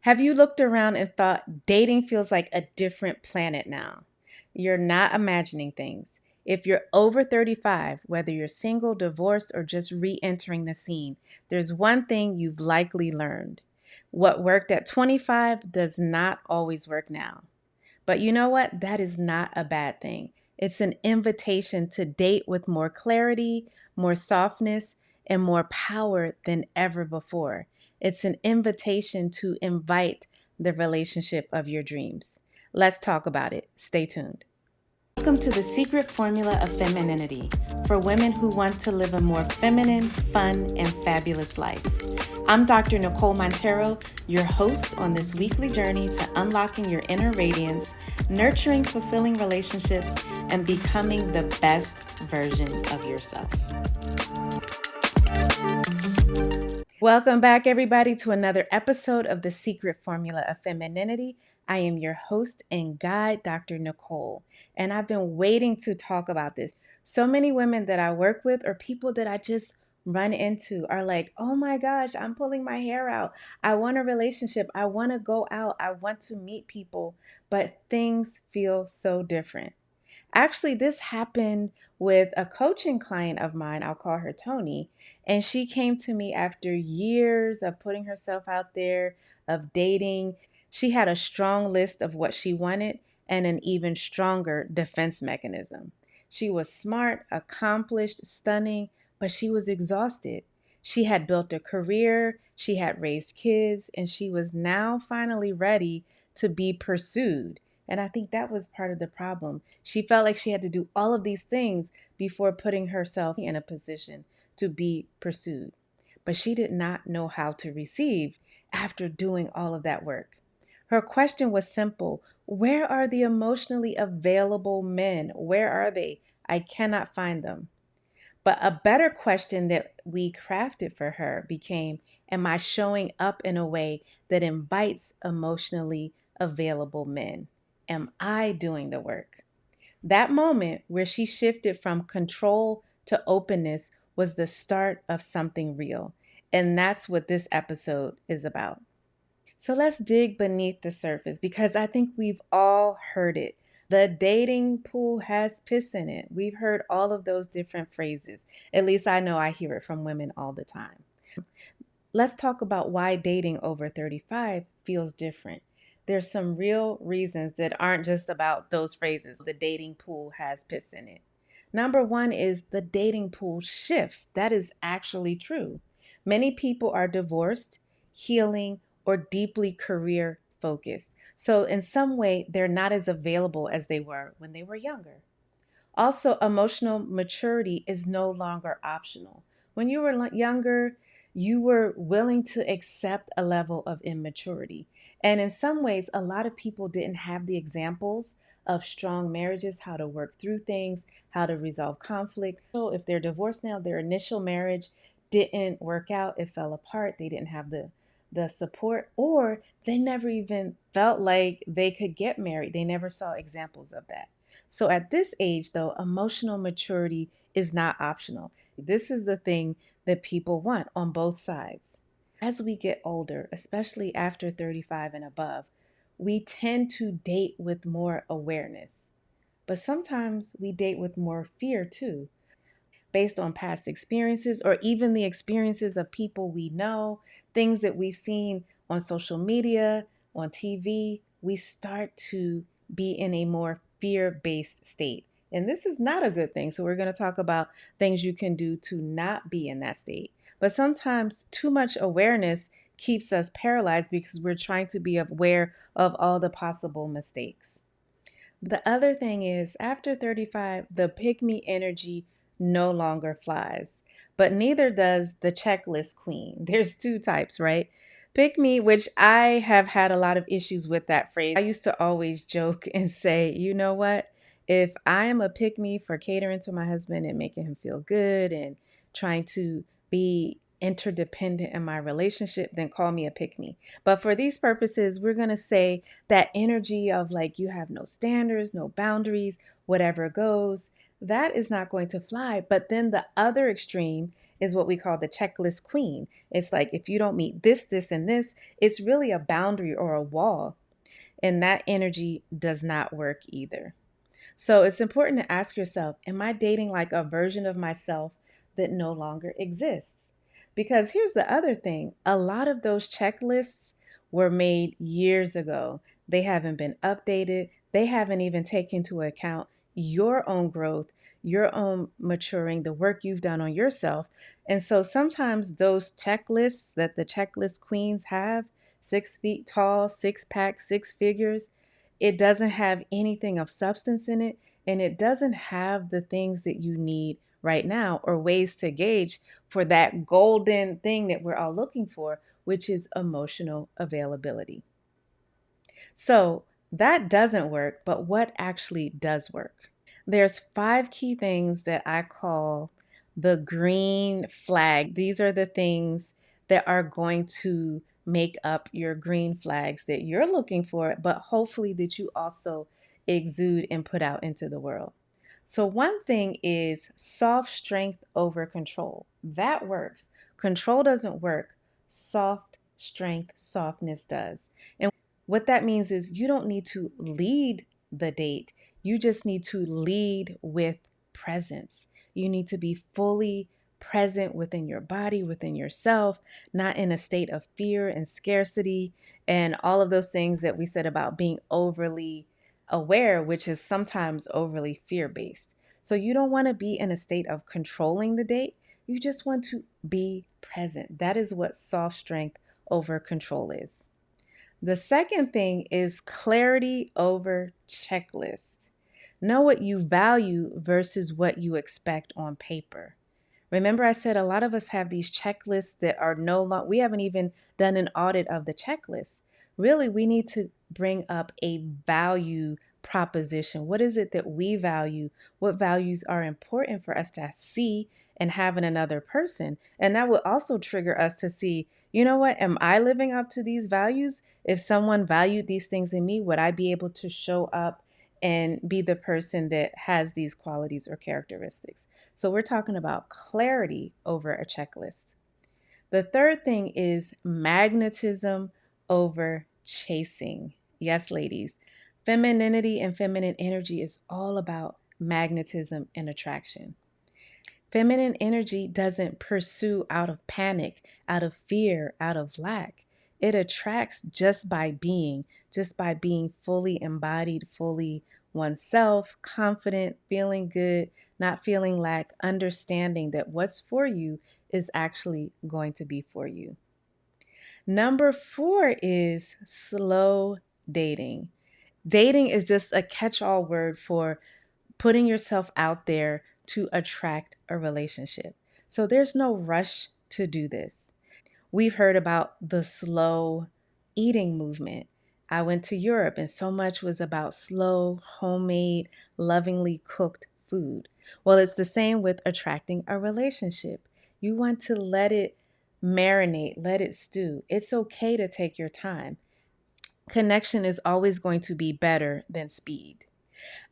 Have you looked around and thought dating feels like a different planet now? You're not imagining things. If you're over 35, whether you're single, divorced, or just re entering the scene, there's one thing you've likely learned. What worked at 25 does not always work now. But you know what? That is not a bad thing. It's an invitation to date with more clarity, more softness, and more power than ever before. It's an invitation to invite the relationship of your dreams. Let's talk about it. Stay tuned. Welcome to the secret formula of femininity for women who want to live a more feminine, fun, and fabulous life. I'm Dr. Nicole Monteiro, your host on this weekly journey to unlocking your inner radiance, nurturing fulfilling relationships, and becoming the best version of yourself. Welcome back, everybody, to another episode of the Secret Formula of Femininity. I am your host and guide, Dr. Nicole, and I've been waiting to talk about this. So many women that I work with or people that I just run into are like, oh my gosh, I'm pulling my hair out. I want a relationship. I want to go out. I want to meet people, but things feel so different. Actually, this happened with a coaching client of mine. I'll call her Tony. And she came to me after years of putting herself out there, of dating. She had a strong list of what she wanted and an even stronger defense mechanism. She was smart, accomplished, stunning, but she was exhausted. She had built a career, she had raised kids, and she was now finally ready to be pursued. And I think that was part of the problem. She felt like she had to do all of these things before putting herself in a position to be pursued. But she did not know how to receive after doing all of that work. Her question was simple. Where are the emotionally available men? Where are they? I cannot find them. But a better question that we crafted for her became, am I showing up in a way that invites emotionally available men? Am I doing the work? That moment where she shifted from control to openness was the start of something real. And that's what this episode is about. So let's dig beneath the surface because I think we've all heard it. The dating pool has piss in it. We've heard all of those different phrases. At least I know I hear it from women all the time. Let's talk about why dating over 35 feels different. There's some real reasons that aren't just about those phrases. The dating pool has piss in it. Number one is the dating pool shifts. That is actually true. Many people are divorced, healing, or deeply career focused. So, in some way, they're not as available as they were when they were younger. Also, emotional maturity is no longer optional. When you were younger, you were willing to accept a level of immaturity. And in some ways, a lot of people didn't have the examples of strong marriages, how to work through things, how to resolve conflict. So if they're divorced now, their initial marriage didn't work out, it fell apart, they didn't have the support, or they never even felt like they could get married. They never saw examples of that. So at this age, though, emotional maturity is not optional. This is the thing that people want on both sides. As we get older, especially after 35 and above, we tend to date with more awareness. But sometimes we date with more fear too, based on past experiences or even the experiences of people we know, things that we've seen on social media, on TV. We start to be in a more fear-based state. And this is not a good thing. So we're going to talk about things you can do to not be in that state. But sometimes too much awareness keeps us paralyzed because we're trying to be aware of all the possible mistakes. The other thing is, after 35, the pick me energy no longer flies, but neither does the checklist queen. There's two types, right? Pick me, which I have had a lot of issues with that phrase. I used to always joke and say, you know what? If I am a pick me for catering to my husband and making him feel good and trying to be interdependent in my relationship, then call me a pick me. But for these purposes, we're going to say that energy of like you have no standards, no boundaries, whatever goes, that is not going to fly. But then the other extreme is what we call the checklist queen. It's like if you don't meet this, this, and this, it's really a boundary or a wall. And that energy does not work either. So it's important to ask yourself, am I dating like a version of myself that no longer exists? Because here's the other thing, a lot of those checklists were made years ago. They haven't been updated, they haven't even taken into account your own growth, your own maturing, the work you've done on yourself. And so sometimes those checklists that the checklist queens have, 6 feet tall, six pack, six figures, it doesn't have anything of substance in it, and it doesn't have the things that you need right now or ways to gauge for that golden thing that we're all looking for, which is emotional availability. So that doesn't work, but what actually does work? There's 5 key things that I call the green flag. These are the things that are going to make up your green flags that you're looking for, but hopefully that you also exude and put out into the world. So, one thing is soft strength over control. That works. Control doesn't work. Soft strength, softness does. And what that means is you don't need to lead the date. You just need to lead with presence. You need to be fully present within your body, within yourself, not in a state of fear and scarcity and all of those things that we said about being overly aware, which is sometimes overly fear based. So you don't want to be in a state of controlling the date. You just want to be present. That is what soft strength over control is. The second thing is clarity over checklist. Know what you value versus what you expect on paper. Remember, I said a lot of us have these checklists that are no longer, we haven't even done an audit of the checklist. Really, we need to bring up a value proposition. What is it that we value? What values are important for us to see and have in another person? And that will also trigger us to see, you know what, am I living up to these values? If someone valued these things in me, would I be able to show up and be the person that has these qualities or characteristics? So we're talking about clarity over a checklist. The third thing is magnetism over chasing. Yes, ladies, femininity and feminine energy is all about magnetism and attraction. Feminine energy doesn't pursue out of panic, out of fear, out of lack. It attracts just by being fully embodied, fully oneself, confident, feeling good, not feeling lack, understanding that what's for you is actually going to be for you. Number 4 is slow dating. Dating is just a catch all word for putting yourself out there to attract a relationship. So there's no rush to do this. We've heard about the slow eating movement. I went to Europe and so much was about slow, homemade, lovingly cooked food. Well, it's the same with attracting a relationship. You want to let it marinate, let it stew. It's okay to take your time. Connection is always going to be better than speed.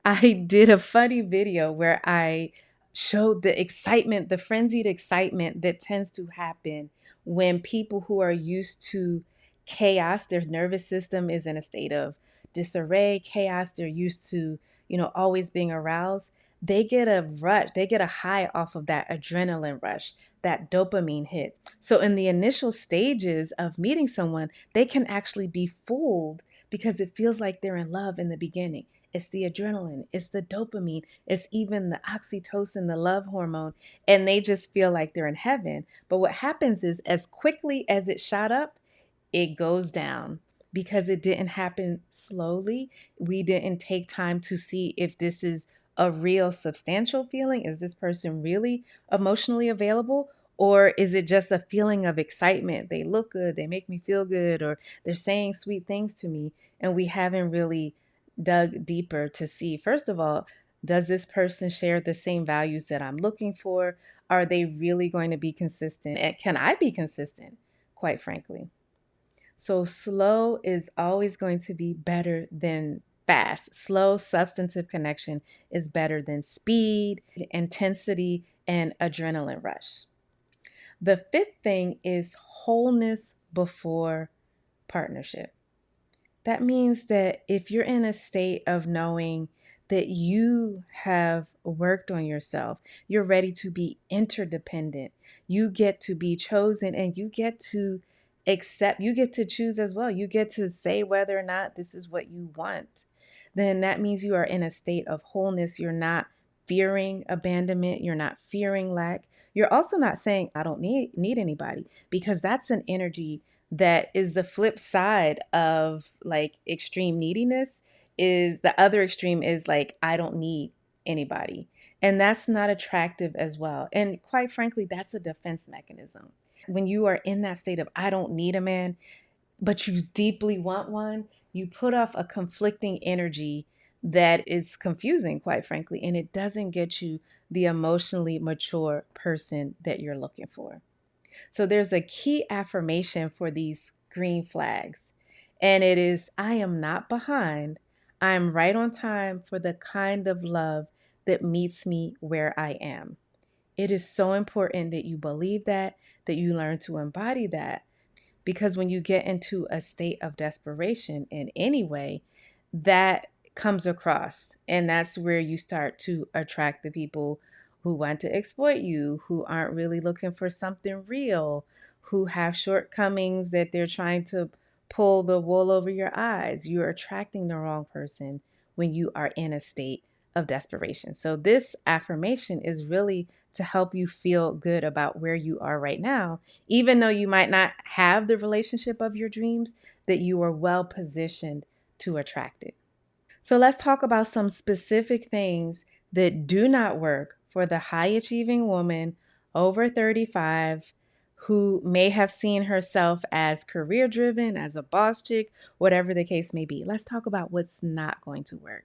I did a funny video where I showed the excitement, the frenzied excitement that tends to happen when people who are used to chaos, their nervous system is in a state of disarray, chaos, they're used to, always being aroused. They get a rush, they get a high off of that adrenaline rush, that dopamine hit. So, in the initial stages of meeting someone, they can actually be fooled because it feels like they're in love in the beginning. It's the adrenaline, it's the dopamine, it's even the oxytocin, the love hormone, and they just feel like they're in heaven. But what happens is, as quickly as it shot up, it goes down because it didn't happen slowly. We didn't take time to see if this is a real substantial feeling. Is this person really emotionally available? Or is it just a feeling of excitement? They look good, they make me feel good, or they're saying sweet things to me. And we haven't really dug deeper to see, first of all, does this person share the same values that I'm looking for? Are they really going to be consistent? And can I be consistent, quite frankly? So slow is always going to be better than fast. Slow, substantive connection is better than speed, intensity, and adrenaline rush. The fifth thing is wholeness before partnership. That means that if you're in a state of knowing that you have worked on yourself, you're ready to be interdependent, you get to be chosen and you get to accept, you get to choose as well. You get to say whether or not this is what you want. Then that means you are in a state of wholeness. You're not fearing abandonment, you're not fearing lack. You're also not saying I don't need anybody, because that's an energy that is the flip side of like extreme neediness. Is the other extreme is like I don't need anybody, and that's not attractive as well. And quite frankly, that's a defense mechanism. When you are in that state of I don't need a man but you deeply want one, you put off a conflicting energy that is confusing, quite frankly, and it doesn't get you the emotionally mature person that you're looking for. So there's a key affirmation for these green flags, and it is I am not behind. I am right on time for the kind of love that meets me where I am. It is so important that you believe that you learn to embody that, because when you get into a state of desperation in any way, that comes across. And that's where you start to attract the people who want to exploit you, who aren't really looking for something real, who have shortcomings that they're trying to pull the wool over your eyes. You're attracting the wrong person when you are in a state of desperation. So, this affirmation is really to help you feel good about where you are right now, even though you might not have the relationship of your dreams, that you are well positioned to attract it. So let's talk about some specific things that do not work for the high achieving woman over 35 who may have seen herself as career driven, as a boss chick, whatever the case may be. Let's talk about what's not going to work.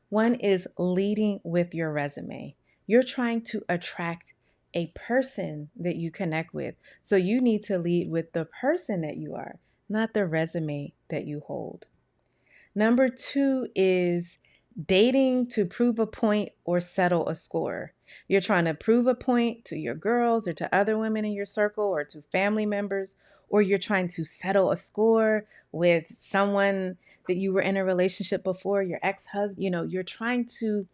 One is leading with your resume. You're trying to attract a person that you connect with. So you need to lead with the person that you are, not the resume that you hold. Number two is dating to prove a point or settle a score. You're trying to prove a point to your girls or to other women in your circle or to family members, or you're trying to settle a score with someone that you were in a relationship before, your ex-husband. You're trying to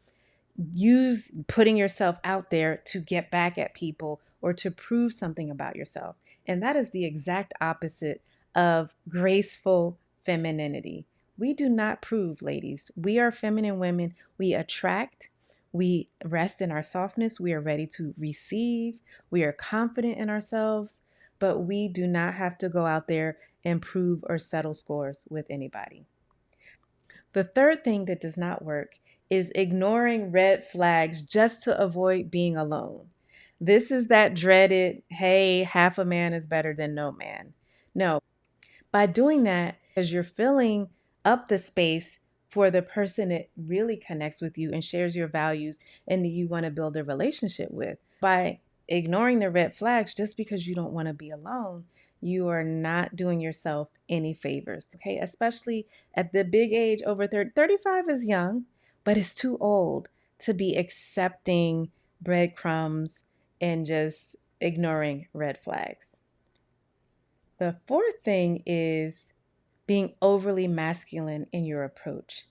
use putting yourself out there to get back at people or to prove something about yourself. And that is the exact opposite of graceful femininity. We do not prove, ladies. We are feminine women. We attract. We rest in our softness. We are ready to receive. We are confident in ourselves, but we do not have to go out there and prove or settle scores with anybody. The third thing that does not work is ignoring red flags just to avoid being alone. This is that dreaded, hey, half a man is better than no man. No, by doing that, as you're filling up the space for the person that really connects with you and shares your values and that you want to build a relationship with. By ignoring the red flags just because you don't want to be alone, you are not doing yourself any favors, okay? Especially at the big age over 30. 35 is young, but it's too old to be accepting breadcrumbs and just ignoring red flags. The fourth thing is being overly masculine in your approach,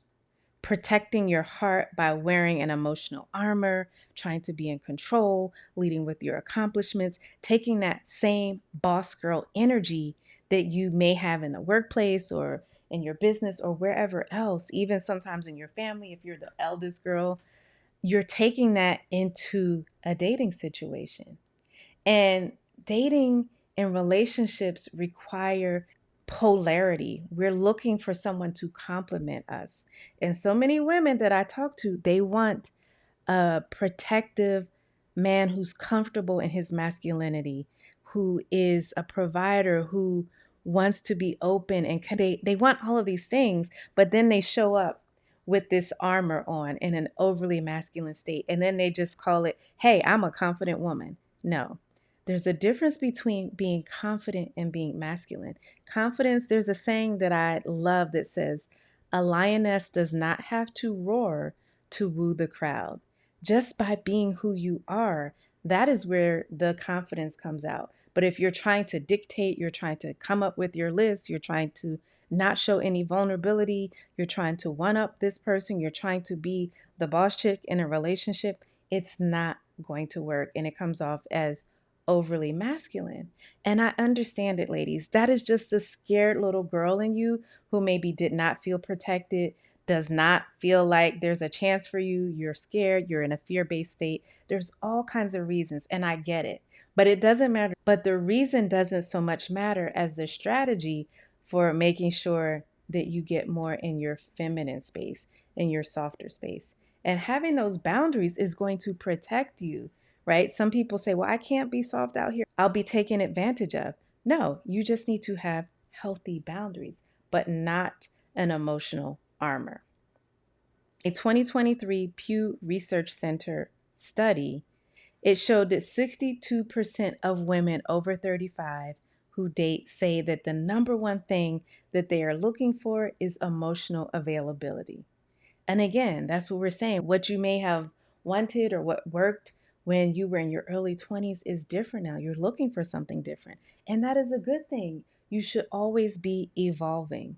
protecting your heart by wearing an emotional armor, trying to be in control, leading with your accomplishments, taking that same boss girl energy that you may have in the workplace or in your business or wherever else, even sometimes in your family, if you're the eldest girl, you're taking that into a dating situation. And dating and relationships require polarity. We're looking for someone to complement us. And so many women that I talk to, they want a protective man who's comfortable in his masculinity, who is a provider, who wants to be open and they want all of these things, but then they show up with this armor on in an overly masculine state. And then they just call it, hey, I'm a confident woman. No, there's a difference between being confident and being masculine. Confidence, there's a saying that I love that says, a lioness does not have to roar to woo the crowd. Just by being who you are, That is where the confidence comes out. But if you're trying to dictate, you're trying to come up with your list, you're trying to not show any vulnerability, you're trying to one up this person, you're trying to be the boss chick in a relationship, it's not going to work. And it comes off as overly masculine. And I understand it, ladies. That is just a scared little girl in you who maybe did not feel protected, does not feel like there's a chance for you. You're scared, you're in a fear based state. There's all kinds of reasons, and I get it. But it doesn't matter. But the reason doesn't so much matter as the strategy for making sure that you get more in your feminine space, in your softer space. And having those boundaries is going to protect you, right? Some people say, well, I can't be soft out here, I'll be taken advantage of. No, you just need to have healthy boundaries, but not an emotional armor. A 2023 Pew Research Center study, it showed that 62% of women over 35 who date say that the number one thing that they are looking for is emotional availability. And again, that's what we're saying. What you may have wanted or what worked when you were in your early 20s is different now. You're looking for something different. And that is a good thing. You should always be evolving.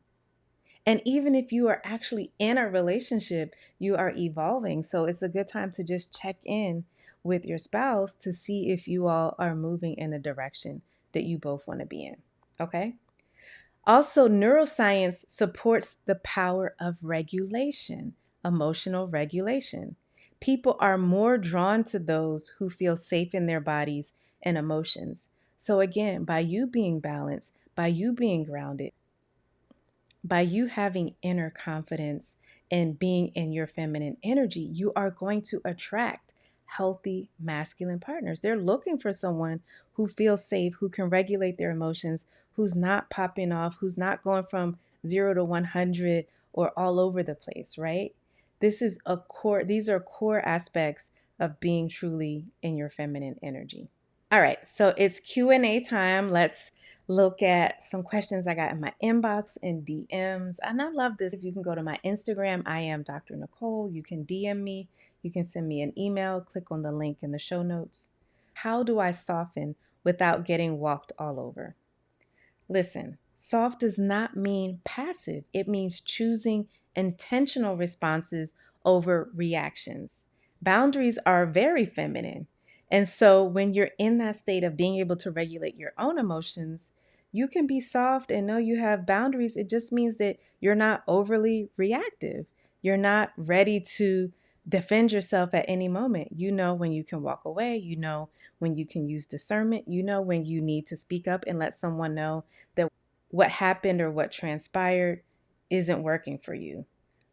And even if you are actually in a relationship, you are evolving. So it's a good time to just check in with your spouse to see if you all are moving in the direction that you both want to be in. Okay. Also, neuroscience supports the power of regulation, emotional regulation. People are more drawn to those who feel safe in their bodies and emotions. So, again, by you being balanced, by you being grounded, by you having inner confidence and being in your feminine energy, you are going to attract healthy masculine partners. They're looking for someone who feels safe, who can regulate their emotions, who's not popping off, who's not going from 0 to 100 or all over the place, right? These are core aspects of being truly in your feminine energy. All right, so it's Q&A time. Let's look at some questions I got in my inbox and DMs. And I love this. You can go to my Instagram. I am Dr. Nicole. You can DM me. You can send me an email. Click on the link in the show notes. How do I soften without getting walked all over? Listen, soft does not mean passive. It means choosing intentional responses over reactions. Boundaries are very feminine. And so when you're in that state of being able to regulate your own emotions, you can be soft and know you have boundaries. It just means that you're not overly reactive. You're not ready to defend yourself at any moment. You know when you can walk away. You know when you can use discernment. You know when you need to speak up and let someone know that what happened or what transpired isn't working for you.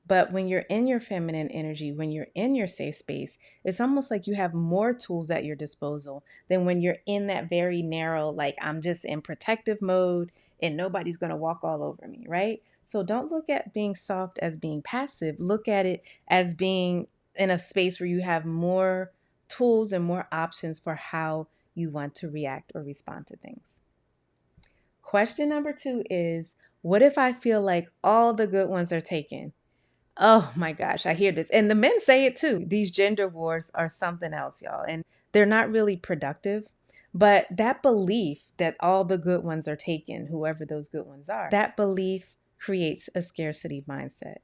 But when you're in your feminine energy, when you're in your safe space, it's almost like you have more tools at your disposal than when you're in that very narrow, like I'm just in protective mode and nobody's going to walk all over me, right? So don't look at being soft as being passive. Look at it as being in a space where you have more tools and more options for how you want to react or respond to things. Question number 2 is, what if I feel like all the good ones are taken? Oh my gosh, I hear this. And the men say it too. These gender wars are something else, y'all. And they're not really productive. But that belief that all the good ones are taken, whoever those good ones are, that belief creates a scarcity mindset.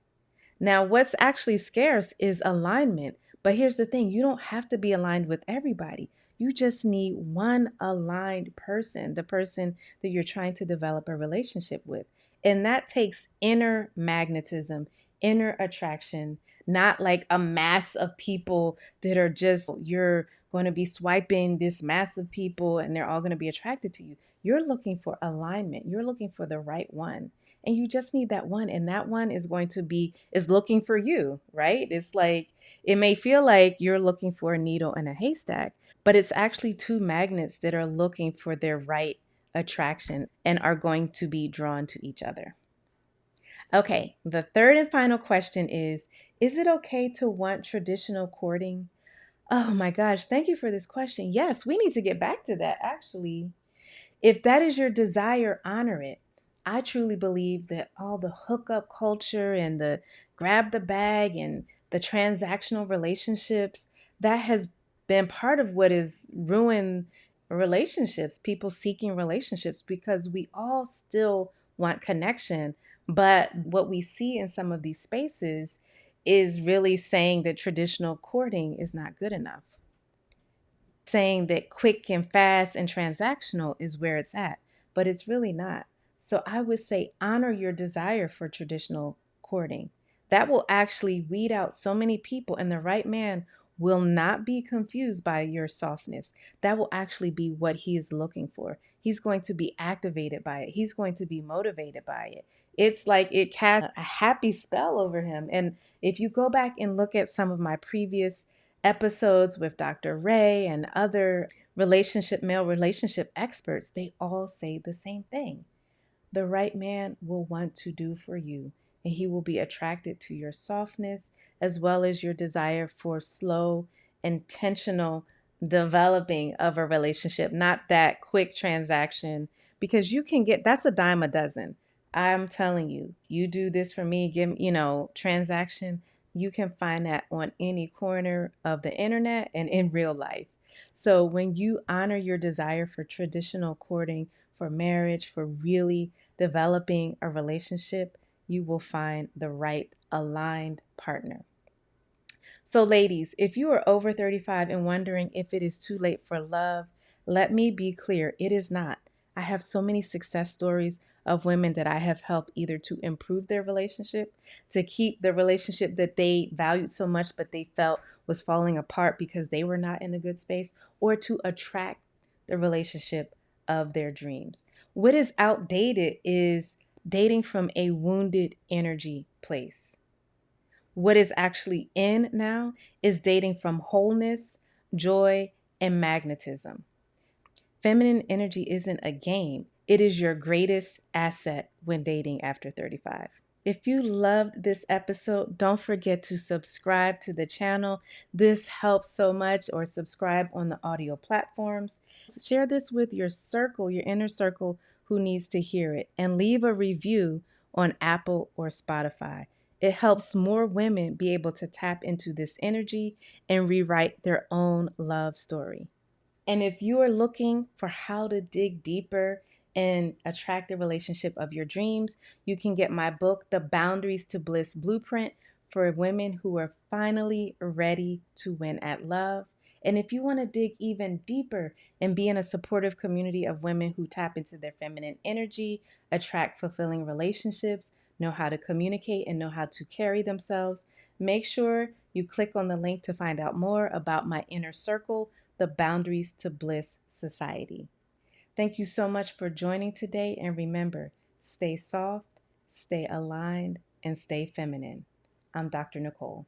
Now, what's actually scarce is alignment. But here's the thing, you don't have to be aligned with everybody. You just need one aligned person, the person that you're trying to develop a relationship with. And that takes inner magnetism, inner attraction, not like a mass of people that are just, you're going to be swiping this mass of people and they're all going to be attracted to you. You're looking for alignment. You're looking for the right one. And you just need that one. And that one is is looking for you, right? It's like, it may feel like you're looking for a needle in a haystack, but it's actually two magnets that are looking for their right attraction and are going to be drawn to each other. Okay, the third and final question is it okay to want traditional courting? Oh my gosh, thank you for this question. Yes, we need to get back to that actually. If that is your desire, honor it. I truly believe that all the hookup culture and the grab the bag and the transactional relationships, that has been part of what has ruined relationships, people seeking relationships, because we all still want connection. But what we see in some of these spaces is really saying that traditional courting is not good enough, saying that quick and fast and transactional is where it's at, but it's really not. So I would say honor your desire for traditional courting. That will actually weed out so many people, and the right man will not be confused by your softness. That will actually be what he is looking for. He's going to be activated by it, he's going to be motivated by it. It's like it casts a happy spell over him. And if you go back and look at some of my previous episodes with Dr. Ray and other male relationship experts, they all say the same thing. The right man will want to do for you, and he will be attracted to your softness as well as your desire for slow, intentional developing of a relationship, not that quick transaction, because you can get that's a dime a dozen. I'm telling you, you do this for me, give transaction, you can find that on any corner of the internet and in real life. So when you honor your desire for traditional courting, for marriage, for really developing a relationship, you will find the right aligned partner. So, ladies, if you are over 35 and wondering if it is too late for love, let me be clear, it is not. I have so many success stories of women that I have helped either to improve their relationship, to keep the relationship that they valued so much but they felt was falling apart because they were not in a good space, or to attract the relationship of their dreams. What is outdated is dating from a wounded energy place. What is actually in now is dating from wholeness, joy, and magnetism. Feminine energy isn't a game, it is your greatest asset when dating after 35. If you loved this episode, don't forget to subscribe to the channel. This helps so much, or subscribe on the audio platforms. Share this with your circle, your inner circle who needs to hear it, and leave a review on Apple or Spotify. It helps more women be able to tap into this energy and rewrite their own love story. And if you are looking for how to dig deeper and attract the relationship of your dreams, you can get my book, The Boundaries to Bliss Blueprint, for women who are finally ready to win at love. And if you want to dig even deeper and be in a supportive community of women who tap into their feminine energy, attract fulfilling relationships, know how to communicate, and know how to carry themselves, make sure you click on the link to find out more about my inner circle, the Boundaries to Bliss Society. Thank you so much for joining today, and remember, stay soft, stay aligned, and stay feminine. I'm Dr. Nicole.